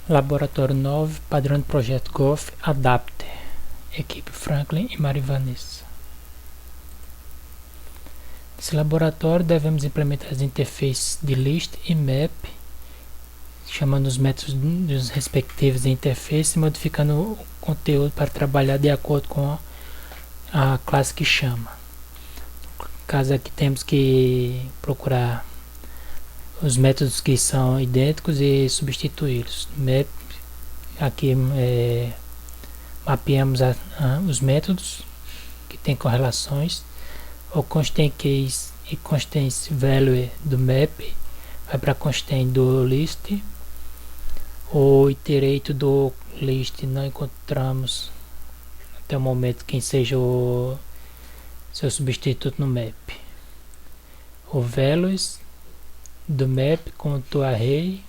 Laboratório 9, padrão de projeto Golf, Adapter. Equipe Franklin e Maria Vanessa. Nesse laboratório devemos implementar as interfaces de list e map, chamando os métodos dos respectivos interfaces e modificando o conteúdo para trabalhar de acordo com a classe que chama. No caso aqui temos que procurar os métodos que são idênticos e substituí-los. Map, aqui mapeamos os métodos que têm correlações. O constraint case e constraint value do map vai para constraint do list. O iterator do list não encontramos até o momento quem seja o seu substituto no map. O values do map com o array.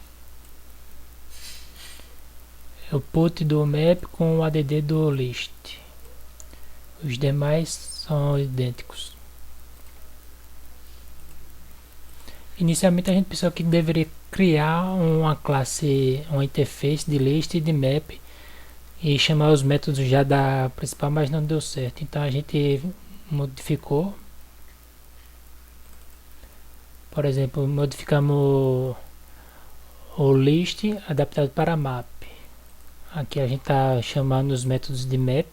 O put do map com o add do list. Os demais são idênticos. Inicialmente a gente pensou que deveria criar uma classe, uma interface de list e de map e chamar os métodos já da principal, mas não deu certo. Então a gente modificou. Por exemplo, modificamos o list adaptado para map. Aqui a gente está chamando os métodos de map,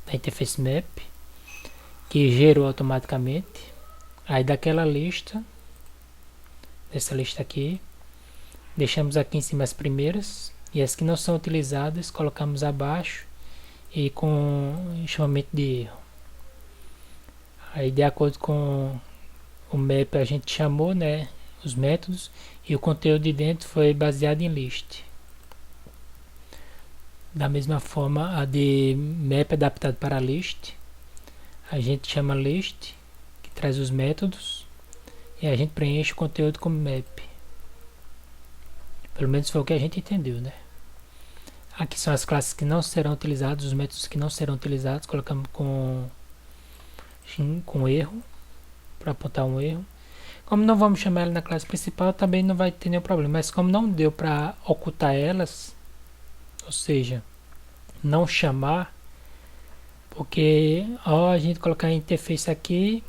da interface map, que gerou automaticamente. Aí daquela lista, dessa lista aqui, deixamos aqui em cima as primeiras e as que não são utilizadas colocamos abaixo e com chamamento de erro. Aí de acordo com o map a gente chamou, né, os métodos, e o conteúdo de dentro foi baseado em list. Da mesma forma, a de map adaptado para list, a gente chama list, que traz os métodos, e a gente preenche o conteúdo como map. Pelo menos foi o que a gente entendeu, né? Aqui são as classes que não serão utilizadas, os métodos que não serão utilizados, colocamos com erro, para apontar um erro. Como não vamos chamar ela na classe principal, também não vai ter nenhum problema. Mas como não deu para ocultar elas, ou seja, não chamar, porque ao a gente colocar a interface aqui,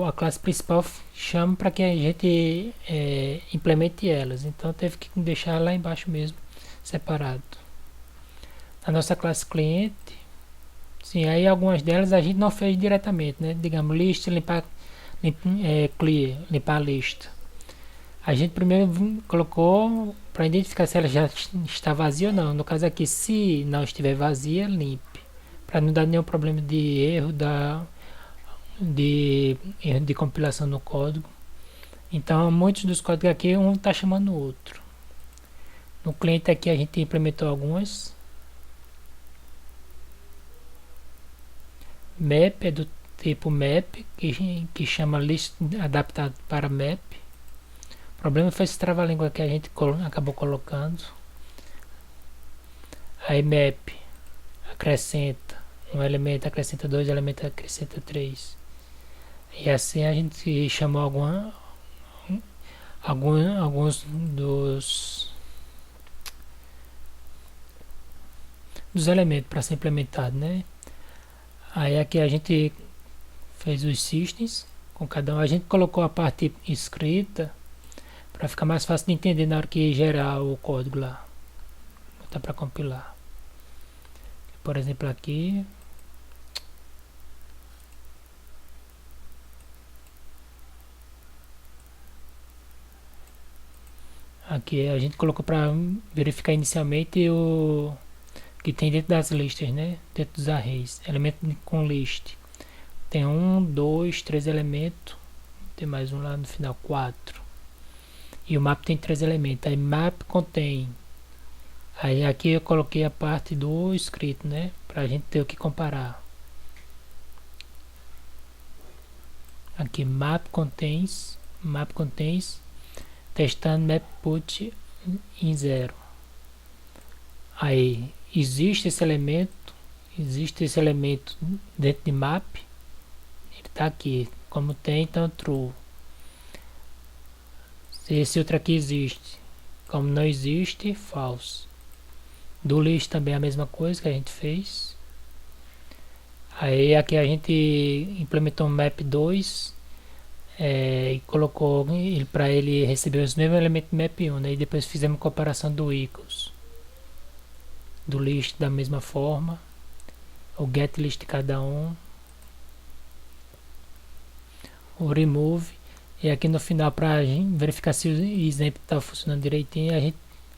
a classe principal chama para que a gente implemente elas. Então teve que deixar lá embaixo mesmo, separado. A nossa classe cliente, sim, aí algumas delas a gente não fez diretamente, né? Digamos, list, clear, limpar a lista. A gente primeiro colocou para identificar se ela já está vazia ou não. No caso aqui, se não estiver vazia, limpe, para não dar nenhum problema de erro de compilação no código. Então muitos dos códigos aqui um está chamando o outro. No cliente aqui a gente implementou algumas. Map é do tipo map, que chama list adaptado para map. O problema foi esse trava-língua que a gente acabou colocando. Aí map acrescenta um elemento, acrescenta 2 elementos, acrescenta 3. E assim a gente chamou alguns dos elementos para ser implementado, né? Aí aqui a gente fez os systems com cada um. A gente colocou a parte escrita para ficar mais fácil de entender na hora que gerar o código lá. Botar para compilar. Por exemplo aqui. Aqui a gente colocou para verificar inicialmente o que tem dentro das listas, né? Dentro dos arrays. Elemento com list. Tem 1, 2, 3 elementos. Tem mais um lá no final, 4. E o map tem 3 elementos. Aí map contém. Aí aqui eu coloquei a parte do escrito, né? Pra gente ter o que comparar. Aqui map contains. Testando map put em 0. Aí existe esse elemento dentro de map. Ele está aqui. Como tem, então true. Se esse outro aqui existe, Como não existe, false. Do list também a mesma coisa que a gente fez. Aí aqui a gente implementou um map 2 e colocou ele para ele receber os mesmos elementos do map 1, né? E depois fizemos comparação do equals. Do list da mesma forma. O get list de cada um. O remove. E aqui no final, para verificar se o exemplo está funcionando direitinho, a gente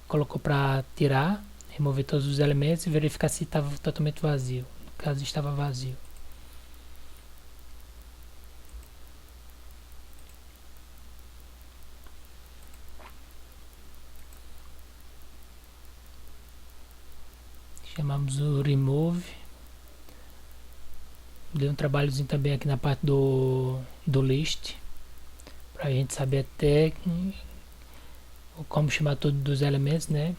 colocou para tirar, remover todos os elementos e verificar se estava totalmente vazio. No caso, estava vazio. Chamamos o remove. Deu um trabalhozinho também aqui na parte do list, para a gente saber até como chamar todos os elementos, né?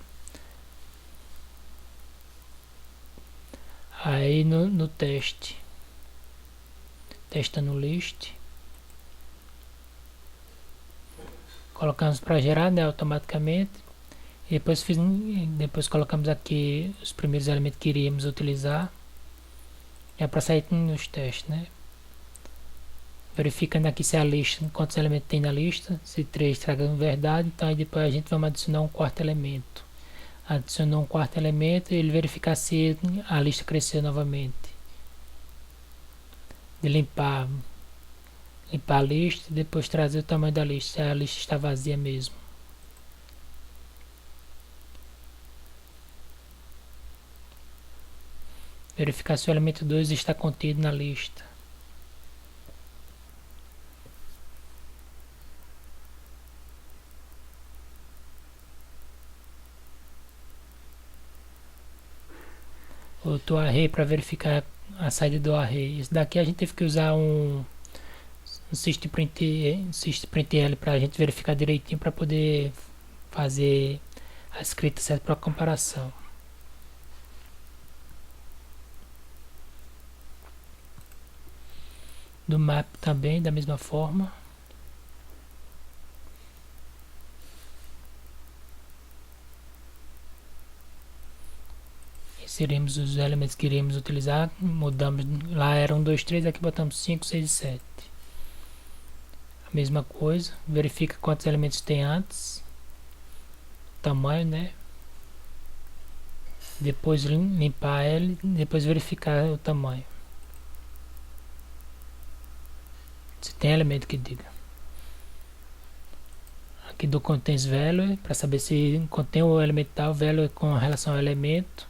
Aí no teste, testa no list, colocamos para gerar, né, automaticamente. E depois colocamos aqui os primeiros elementos que iríamos utilizar. É para sair nos testes, né? Verificando aqui se a lista, quantos elementos tem na lista, se 3 tragam verdade, então aí depois a gente vai adicionar um quarto elemento. Adicionou um quarto elemento e ele verificar se a lista cresceu novamente. De limpar a lista e depois trazer o tamanho da lista, se a lista está vazia mesmo. Verificar se o elemento 2 está contido na lista. Outro array para verificar a saída do array. Esse daqui a gente teve que usar um systemprintl para a gente verificar direitinho para poder fazer a escrita certa para comparação. Do map também, da mesma forma. Inserimos os elementos que iremos utilizar, mudamos, lá era 1, 2, 3, aqui botamos 5, 6 e 7. A mesma coisa, verifica quantos elementos tem antes, tamanho, né? Depois limpar ele, depois verificar o tamanho. Se tem elemento que diga. Aqui do contains value, para saber se contém o elemento tal, value com relação ao elemento.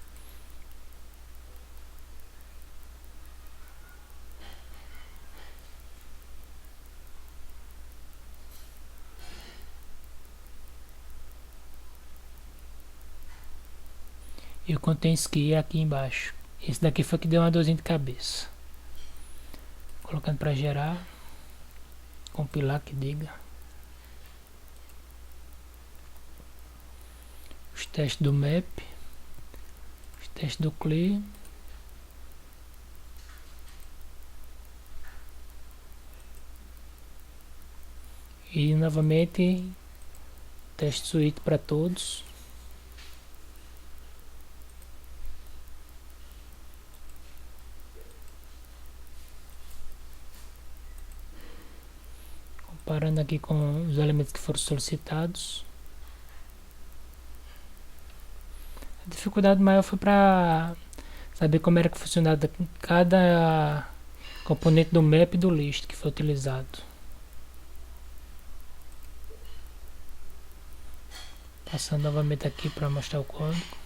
E o contains key aqui embaixo. Esse daqui foi que deu uma dorzinha de cabeça. Colocando para gerar. Compilar que diga. Os testes do map. Os testes do clear. E novamente teste suíte para todos. Comparando aqui com os elementos que foram solicitados. A dificuldade maior foi para saber como era que funcionava cada componente do map e do list que foi utilizado. Passando novamente aqui para mostrar o código.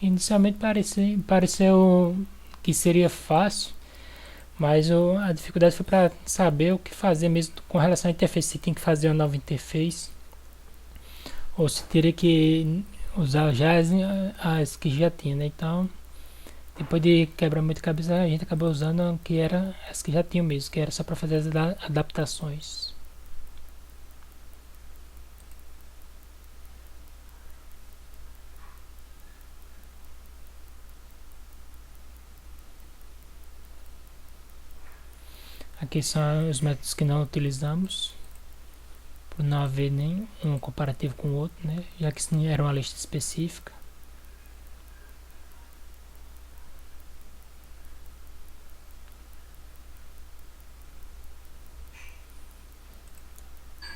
Inicialmente pareceu que seria fácil, mas a dificuldade foi para saber o que fazer mesmo com relação à interface. Se tem que fazer uma nova interface ou se teria que usar já as que já tinha, né? Então, depois de quebrar muita cabeça, a gente acabou usando que era as que já tinham mesmo, que era só para fazer as adaptações. Aqui são os métodos que não utilizamos, por não haver nem um comparativo com o outro, né? Já que isso era uma lista específica.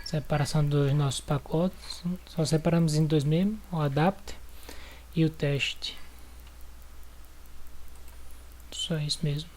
Separação dos nossos pacotes, só separamos em dois mesmo, o adapter e o teste. Só isso mesmo.